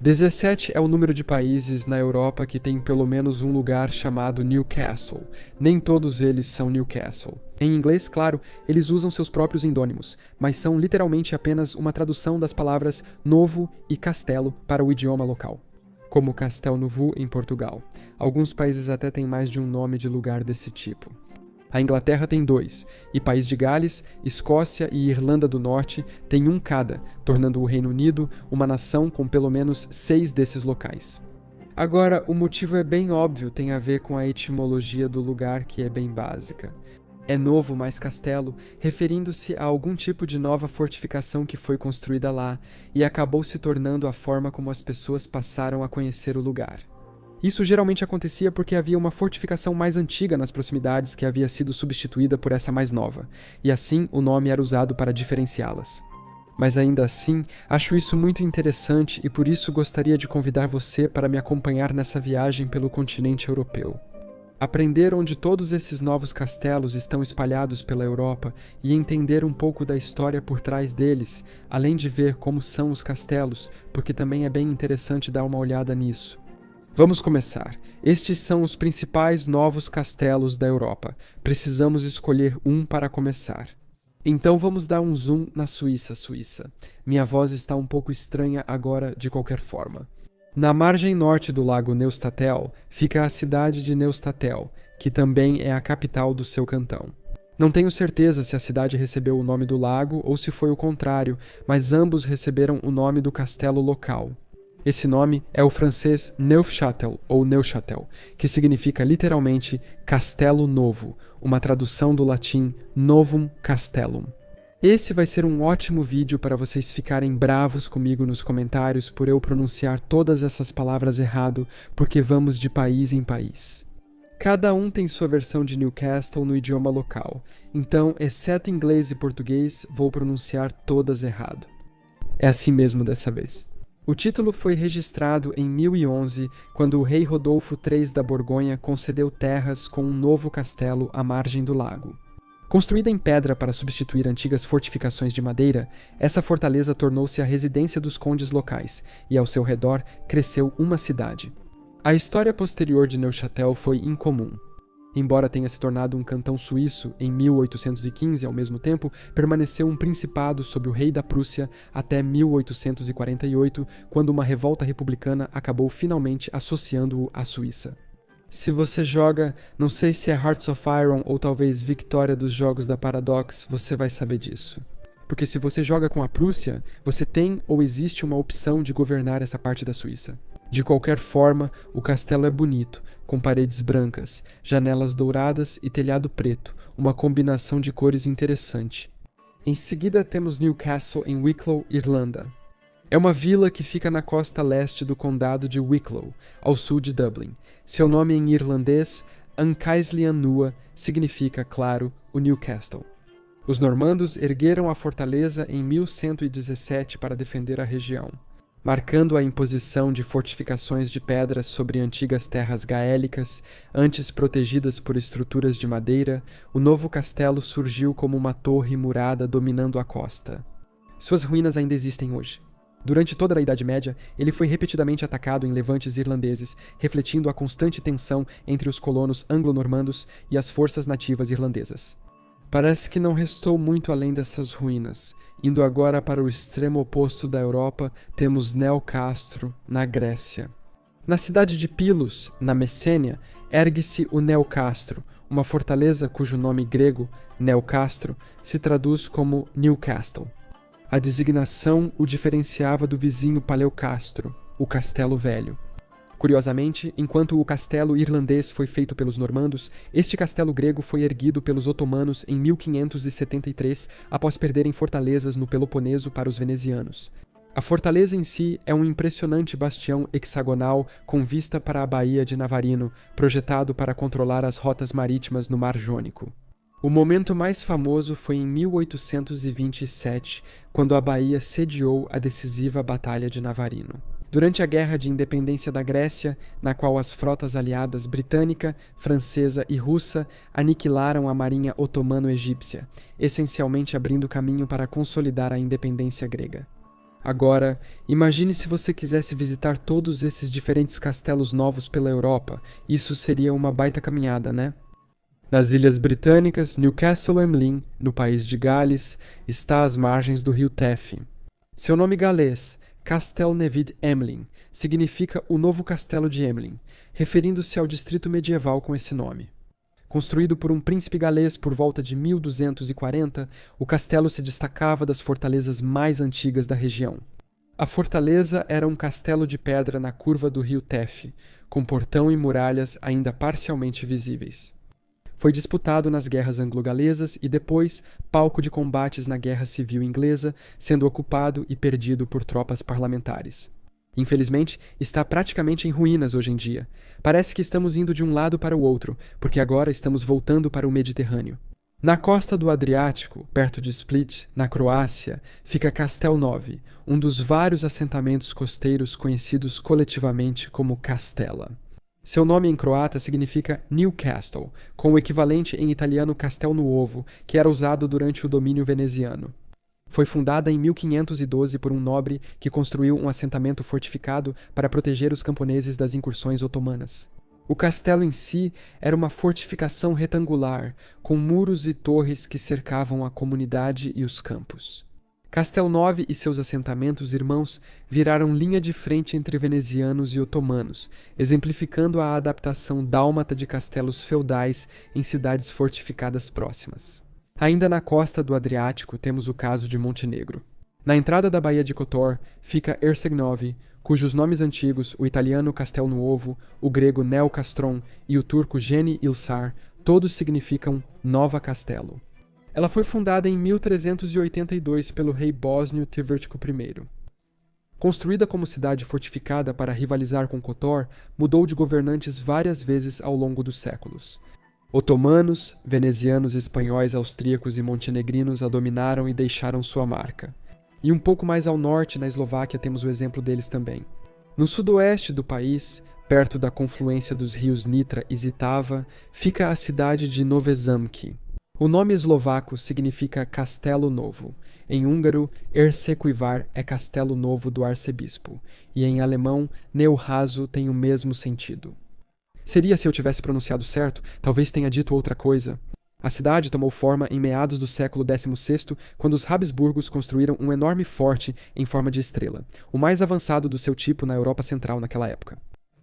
17 é o número de países na Europa que tem pelo menos um lugar chamado Newcastle. Nem todos eles são Newcastle. Em inglês, claro, eles usam seus próprios endônimos, mas são literalmente apenas uma tradução das palavras novo e castelo para o idioma local, como Castel Novo em Portugal. Alguns países até têm mais de um nome de lugar desse tipo. A Inglaterra tem 2, e País de Gales, Escócia e Irlanda do Norte têm um cada, tornando o Reino Unido uma nação com pelo menos 6 desses locais. Agora, o motivo é bem óbvio, tem a ver com a etimologia do lugar, que é bem básica. É novo mais castelo, referindo-se a algum tipo de nova fortificação que foi construída lá e acabou se tornando a forma como as pessoas passaram a conhecer o lugar. Isso geralmente acontecia porque havia uma fortificação mais antiga nas proximidades que havia sido substituída por essa mais nova, e assim o nome era usado para diferenciá-las. Mas ainda assim, acho isso muito interessante e por isso gostaria de convidar você para me acompanhar nessa viagem pelo continente europeu. Aprender onde todos esses novos castelos estão espalhados pela Europa e entender um pouco da história por trás deles, além de ver como são os castelos, porque também é bem interessante dar uma olhada nisso. Vamos começar. Estes são os principais novos castelos da Europa. Precisamos escolher um para começar. Então vamos dar um zoom na Suíça. Minha voz está um pouco estranha agora de qualquer forma. Na margem norte do lago Neustatel fica a cidade de Neustatel, que também é a capital do seu cantão. Não tenho certeza se a cidade recebeu o nome do lago ou se foi o contrário, mas ambos receberam o nome do castelo local. Esse nome é o francês Neufchâtel ou Neuchâtel, que significa literalmente Castelo Novo, uma tradução do latim Novum Castellum. Esse vai ser um ótimo vídeo para vocês ficarem bravos comigo nos comentários por eu pronunciar todas essas palavras errado, porque vamos de país em país. Cada um tem sua versão de Newcastle no idioma local, então, exceto inglês e português, vou pronunciar todas errado. É assim mesmo dessa vez. O título foi registrado em 1011, quando o rei Rodolfo III da Borgonha concedeu terras com um novo castelo à margem do lago. Construída em pedra para substituir antigas fortificações de madeira, essa fortaleza tornou-se a residência dos condes locais, e ao seu redor cresceu uma cidade. A história posterior de Neuchâtel foi incomum. Embora tenha se tornado um cantão suíço em 1815, ao mesmo tempo, permaneceu um principado sob o rei da Prússia até 1848, quando uma revolta republicana acabou finalmente associando-o à Suíça. Se você joga, não sei se é Hearts of Iron ou talvez Victoria dos jogos da Paradox, você vai saber disso. Porque se você joga com a Prússia, você tem ou existe uma opção de governar essa parte da Suíça. De qualquer forma, o castelo é bonito, com paredes brancas, janelas douradas e telhado preto, uma combinação de cores interessante. Em seguida temos Newcastle em Wicklow, Irlanda. É uma vila que fica na costa leste do condado de Wicklow, ao sul de Dublin. Seu nome em irlandês, Ancaislian Nua, significa, claro, o Newcastle. Os normandos ergueram a fortaleza em 1117 para defender a região. Marcando a imposição de fortificações de pedra sobre antigas terras gaélicas, antes protegidas por estruturas de madeira, o novo castelo surgiu como uma torre murada dominando a costa. Suas ruínas ainda existem hoje. Durante toda a Idade Média, ele foi repetidamente atacado em levantes irlandeses, refletindo a constante tensão entre os colonos anglo-normandos e as forças nativas irlandesas. Parece que não restou muito além dessas ruínas. Indo agora para o extremo oposto da Europa, temos Neocastro, na Grécia. Na cidade de Pylos, na Messênia, ergue-se o Neocastro, uma fortaleza cujo nome grego, Neocastro, se traduz como Newcastle. A designação o diferenciava do vizinho Paleocastro, o Castelo Velho. Curiosamente, enquanto o castelo irlandês foi feito pelos normandos, este castelo grego foi erguido pelos otomanos em 1573, após perderem fortalezas no Peloponeso para os venezianos. A fortaleza em si é um impressionante bastião hexagonal com vista para a Baía de Navarino, projetado para controlar as rotas marítimas no Mar Jônico. O momento mais famoso foi em 1827, quando a Bahia sediou a decisiva Batalha de Navarino. Durante a Guerra de Independência da Grécia, na qual as frotas aliadas britânica, francesa e russa aniquilaram a marinha otomano-egípcia, essencialmente abrindo caminho para consolidar a independência grega. Agora, imagine se você quisesse visitar todos esses diferentes castelos novos pela Europa. Isso seria uma baita caminhada, né? Nas Ilhas Britânicas, Newcastle-on-Lyme, no país de Gales, está às margens do rio Tef. Seu nome galês, Castelnevid-Emlyn, significa o novo castelo de Emlyn, referindo-se ao distrito medieval com esse nome. Construído por um príncipe galês por volta de 1240, o castelo se destacava das fortalezas mais antigas da região. A fortaleza era um castelo de pedra na curva do rio Tef, com portão e muralhas ainda parcialmente visíveis. Foi disputado nas guerras anglo-galesas e depois palco de combates na Guerra Civil Inglesa, sendo ocupado e perdido por tropas parlamentares. Infelizmente, está praticamente em ruínas hoje em dia. Parece que estamos indo de um lado para o outro, porque agora estamos voltando para o Mediterrâneo. Na costa do Adriático, perto de Split, na Croácia, fica Castelnove, um dos vários assentamentos costeiros conhecidos coletivamente como Castella. Seu nome em croata significa New Castle, com o equivalente em italiano Castel Nuovo, que era usado durante o domínio veneziano. Foi fundada em 1512 por um nobre que construiu um assentamento fortificado para proteger os camponeses das incursões otomanas. O castelo em si era uma fortificação retangular, com muros e torres que cercavam a comunidade e os campos. Castelnove e seus assentamentos irmãos viraram linha de frente entre venezianos e otomanos, exemplificando a adaptação dálmata de castelos feudais em cidades fortificadas próximas. Ainda na costa do Adriático temos o caso de Montenegro. Na entrada da Baía de Kotor fica Ercegnove, cujos nomes antigos, o italiano Castelnuovo, o grego Neokastron e o turco Yeni Ilsar, todos significam Nova Castelo. Ela foi fundada em 1382 pelo rei bósnio Tivrtico I. Construída como cidade fortificada para rivalizar com Kotor, mudou de governantes várias vezes ao longo dos séculos. Otomanos, venezianos, espanhóis, austríacos e montenegrinos a dominaram e deixaram sua marca. E um pouco mais ao norte, na Eslováquia, temos o exemplo deles também. No sudoeste do país, perto da confluência dos rios Nitra e Zitava, fica a cidade de Nové Zámky. O nome eslovaco significa Castelo Novo. Em húngaro, Ercequivar é Castelo Novo do Arcebispo, e em alemão, Neuhazo tem o mesmo sentido. Seria se eu tivesse pronunciado certo, talvez tenha dito outra coisa. A cidade tomou forma em meados do século XVI, quando os Habsburgos construíram um enorme forte em forma de estrela, o mais avançado do seu tipo na Europa Central naquela época.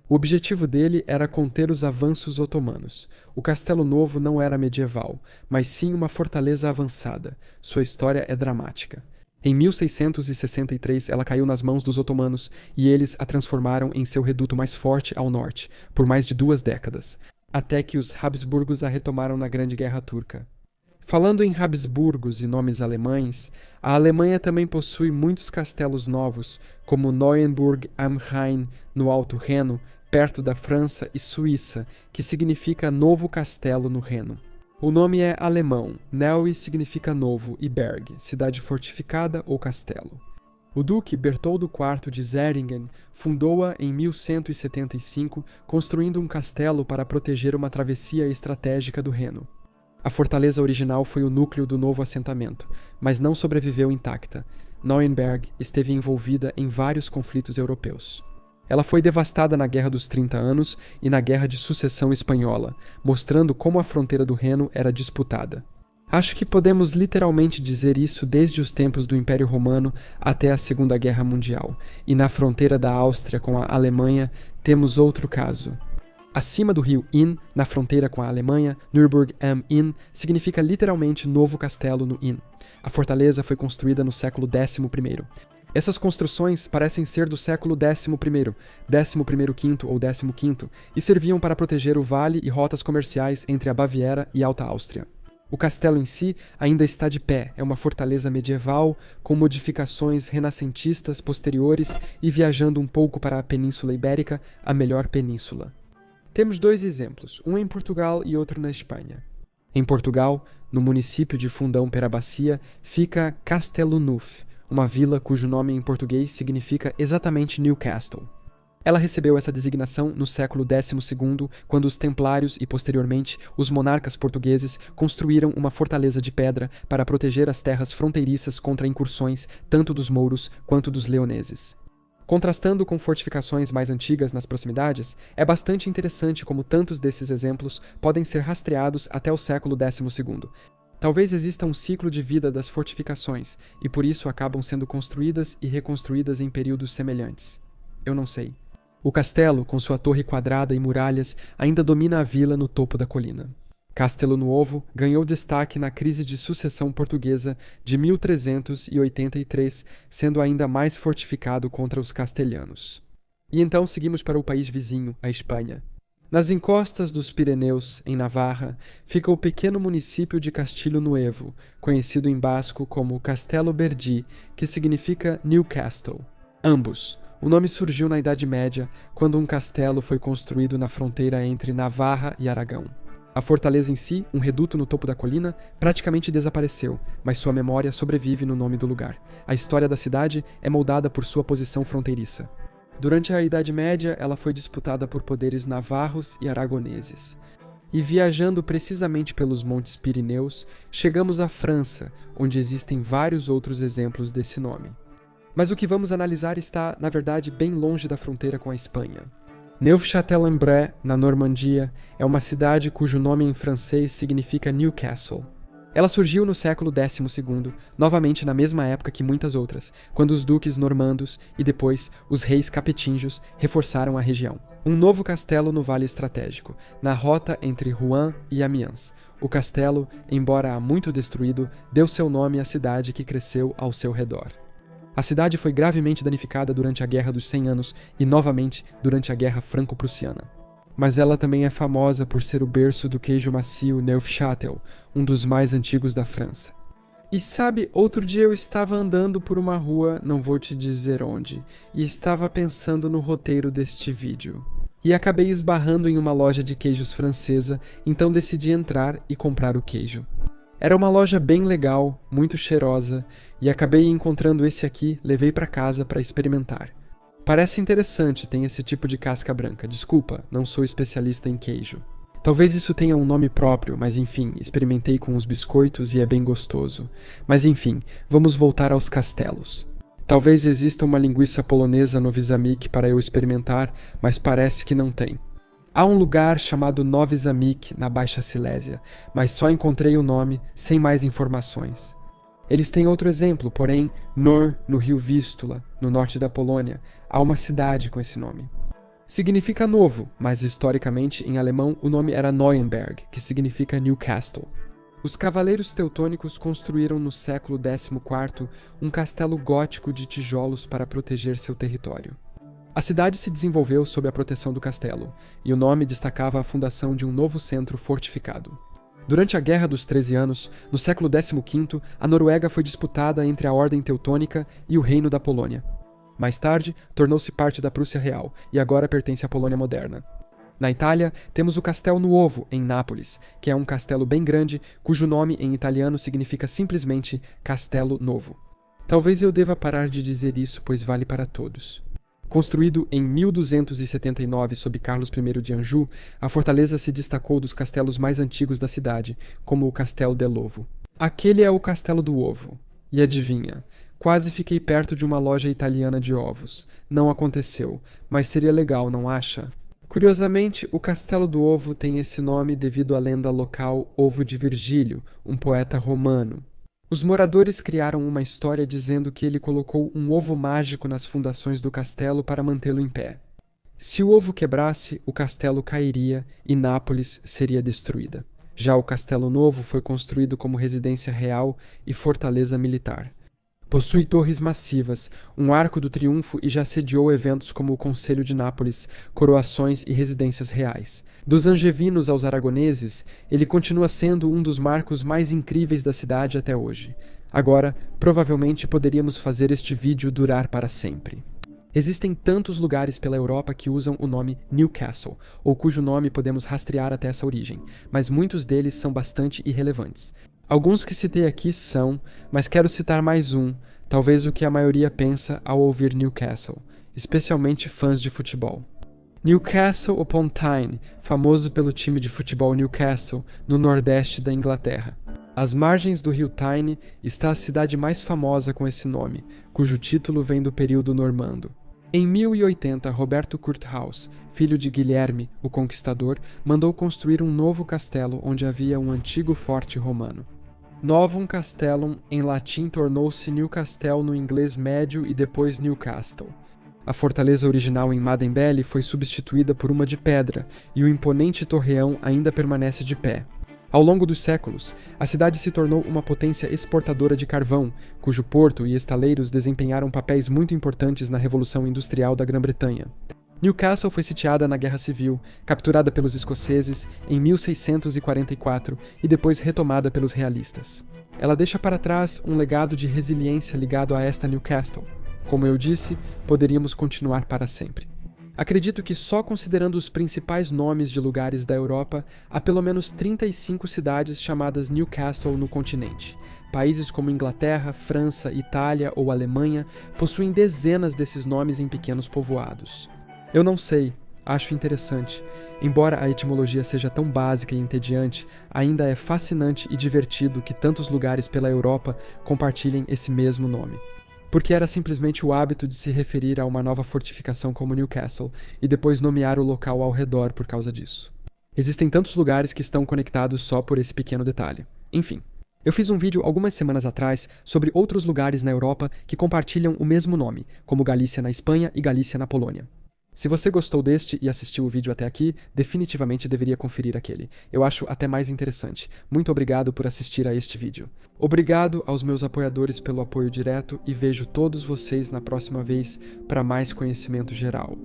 O objetivo dele era conter os avanços otomanos. O Castelo Novo não era medieval, mas sim uma fortaleza avançada. Sua história é dramática. Em 1663, ela caiu nas mãos dos otomanos e eles a transformaram em seu reduto mais forte ao norte, por mais de 2 décadas, até que os Habsburgos a retomaram na Grande Guerra Turca. Falando em Habsburgos e nomes alemães, a Alemanha também possui muitos castelos novos, como Neuenburg am Rhein, no Alto Reno, perto da França e Suíça, que significa Novo Castelo no Reno. O nome é alemão, Neue significa novo e Berg, cidade fortificada ou castelo. O duque Bertoldo IV de Zähringen fundou-a em 1175, construindo um castelo para proteger uma travessia estratégica do Reno. A fortaleza original foi o núcleo do novo assentamento, mas não sobreviveu intacta. Neuenberg esteve envolvida em vários conflitos europeus. Ela foi devastada na Guerra dos 30 Anos e na Guerra de Sucessão Espanhola, mostrando como a fronteira do Reno era disputada. Acho que podemos literalmente dizer isso desde os tempos do Império Romano até a Segunda Guerra Mundial, e na fronteira da Áustria com a Alemanha temos outro caso. Acima do rio Inn, na fronteira com a Alemanha, Nürburg am Inn significa literalmente Novo Castelo no Inn. A fortaleza foi construída no século XI. Essas construções parecem ser do século XI, XI-quinto ou XV, e serviam para proteger o vale e rotas comerciais entre a Baviera e Alta Áustria. O castelo em si ainda está de pé, é uma fortaleza medieval, com modificações renascentistas posteriores e viajando um pouco para a Península Ibérica, a melhor península. Temos 2 exemplos, um em Portugal e outro na Espanha. Em Portugal, no município de Fundão Perabacia, fica Castelunuf, uma vila cujo nome em português significa exatamente Newcastle. Ela recebeu essa designação no século XII, quando os templários e, posteriormente, os monarcas portugueses construíram uma fortaleza de pedra para proteger as terras fronteiriças contra incursões tanto dos mouros quanto dos leoneses. Contrastando com fortificações mais antigas nas proximidades, é bastante interessante como tantos desses exemplos podem ser rastreados até o século XII. Talvez exista um ciclo de vida das fortificações, e por isso acabam sendo construídas e reconstruídas em períodos semelhantes. Eu não sei. O castelo, com sua torre quadrada e muralhas, ainda domina a vila no topo da colina. Castelo Nuovo ganhou destaque na crise de sucessão portuguesa de 1383, sendo ainda mais fortificado contra os castelhanos. E então seguimos para o país vizinho, a Espanha. Nas encostas dos Pirineus, em Navarra, fica o pequeno município de Castilho Nuevo, conhecido em basco como Castelo Berdi, que significa New Castle. Ambos. O nome surgiu na Idade Média, quando um castelo foi construído na fronteira entre Navarra e Aragão. A fortaleza em si, um reduto no topo da colina, praticamente desapareceu, mas sua memória sobrevive no nome do lugar. A história da cidade é moldada por sua posição fronteiriça. Durante a Idade Média, ela foi disputada por poderes navarros e aragoneses. E viajando precisamente pelos Montes Pirineus, chegamos à França, onde existem vários outros exemplos desse nome. Mas o que vamos analisar está, na verdade, bem longe da fronteira com a Espanha. Neufchâtel-en-Brie, na Normandia, é uma cidade cujo nome em francês significa New Castle. Ela surgiu no século XII, novamente na mesma época que muitas outras, quando os duques normandos e depois os reis capetinhos reforçaram a região. Um novo castelo no Vale Estratégico, na rota entre Rouen e Amiens. O castelo, embora há muito destruído, deu seu nome à cidade que cresceu ao seu redor. A cidade foi gravemente danificada durante a Guerra dos 100 Anos e, novamente, durante a Guerra Franco-Prussiana. Mas ela também é famosa por ser o berço do queijo macio Neufchâtel, um dos mais antigos da França. E sabe, outro dia eu estava andando por uma rua, não vou te dizer onde, e estava pensando no roteiro deste vídeo. E acabei esbarrando em uma loja de queijos francesa, então decidi entrar e comprar o queijo. Era uma loja bem legal, muito cheirosa, e acabei encontrando esse aqui, levei para casa para experimentar. Parece interessante, tem esse tipo de casca branca. Desculpa, não sou especialista em queijo. Talvez isso tenha um nome próprio, mas enfim, experimentei com os biscoitos e é bem gostoso. Mas enfim, vamos voltar aos castelos. Talvez exista uma linguiça polonesa no Nowy Zamek para eu experimentar, mas parece que não tem. Há um lugar chamado Nowy Zamek na Baixa Silésia, mas só encontrei o nome, sem mais informações. Eles têm outro exemplo, porém, Nor, no rio Vístula, no norte da Polônia, há uma cidade com esse nome. Significa novo, mas historicamente, em alemão, o nome era Neuenberg, que significa New Castle. Os cavaleiros teutônicos construíram no século XIV um castelo gótico de tijolos para proteger seu território. A cidade se desenvolveu sob a proteção do castelo, e o nome destacava a fundação de um novo centro fortificado. Durante a Guerra dos 13 Anos, no século XV, a Noruega foi disputada entre a Ordem Teutônica e o Reino da Polônia. Mais tarde, tornou-se parte da Prússia Real, e agora pertence à Polônia moderna. Na Itália, temos o Castel Nuovo, em Nápoles, que é um castelo bem grande, cujo nome em italiano significa simplesmente Castelo Novo. Talvez eu deva parar de dizer isso, pois vale para todos. Construído em 1279 sob Carlos I de Anjou, a fortaleza se destacou dos castelos mais antigos da cidade, como o Castel dell'Ovo. Aquele é o Castelo do Ovo. E adivinha, quase fiquei perto de uma loja italiana de ovos. Não aconteceu, mas seria legal, não acha? Curiosamente, o Castelo do Ovo tem esse nome devido à lenda local Ovo de Virgílio, um poeta romano. Os moradores criaram uma história dizendo que ele colocou um ovo mágico nas fundações do castelo para mantê-lo em pé. Se o ovo quebrasse, o castelo cairia e Nápoles seria destruída. Já o Castelo Novo foi construído como residência real e fortaleza militar. Possui torres massivas, um arco do triunfo e já sediou eventos como o Conselho de Nápoles, coroações e residências reais. Dos angevinos aos aragoneses, ele continua sendo um dos marcos mais incríveis da cidade até hoje. Agora, provavelmente poderíamos fazer este vídeo durar para sempre. Existem tantos lugares pela Europa que usam o nome Newcastle, ou cujo nome podemos rastrear até essa origem, mas muitos deles são bastante irrelevantes. Alguns que citei aqui são, mas quero citar mais um, talvez o que a maioria pensa ao ouvir Newcastle. especialmente fãs de futebol. Newcastle upon Tyne, famoso pelo time de futebol Newcastle, no nordeste da Inglaterra. Às margens do rio Tyne está a cidade mais famosa com esse nome, cujo título vem do período normando. Em 1080, Roberto Curthause, filho de Guilherme, o Conquistador, mandou construir um novo castelo onde havia um antigo forte romano. Novum Castellum, em latim, tornou-se New Castle no inglês médio e depois Newcastle. A fortaleza original em Madenbelly foi substituída por uma de pedra, e o imponente torreão ainda permanece de pé. Ao longo dos séculos, a cidade se tornou uma potência exportadora de carvão, cujo porto e estaleiros desempenharam papéis muito importantes na Revolução Industrial da Grã-Bretanha. Newcastle foi sitiada na Guerra Civil, capturada pelos escoceses em 1644 e depois retomada pelos realistas. Ela deixa para trás um legado de resiliência ligado a esta Newcastle. Como eu disse, poderíamos continuar para sempre. Acredito que só considerando os principais nomes de lugares da Europa, há pelo menos 35 cidades chamadas Newcastle no continente. Países como Inglaterra, França, Itália ou Alemanha possuem dezenas desses nomes em pequenos povoados. Eu não sei, acho interessante. Embora a etimologia seja tão básica e entediante, ainda é fascinante e divertido que tantos lugares pela Europa compartilhem esse mesmo nome. Porque era simplesmente o hábito de se referir a uma nova fortificação como Newcastle e depois nomear o local ao redor por causa disso. Existem tantos lugares que estão conectados só por esse pequeno detalhe. Enfim, eu fiz um vídeo algumas semanas atrás sobre outros lugares na Europa que compartilham o mesmo nome, como Galícia na Espanha e Galícia na Polônia. Se você gostou deste e assistiu o vídeo até aqui, definitivamente deveria conferir aquele. Eu acho até mais interessante. Muito obrigado por assistir a este vídeo. Obrigado aos meus apoiadores pelo apoio direto e vejo todos vocês na próxima vez para mais conhecimento geral.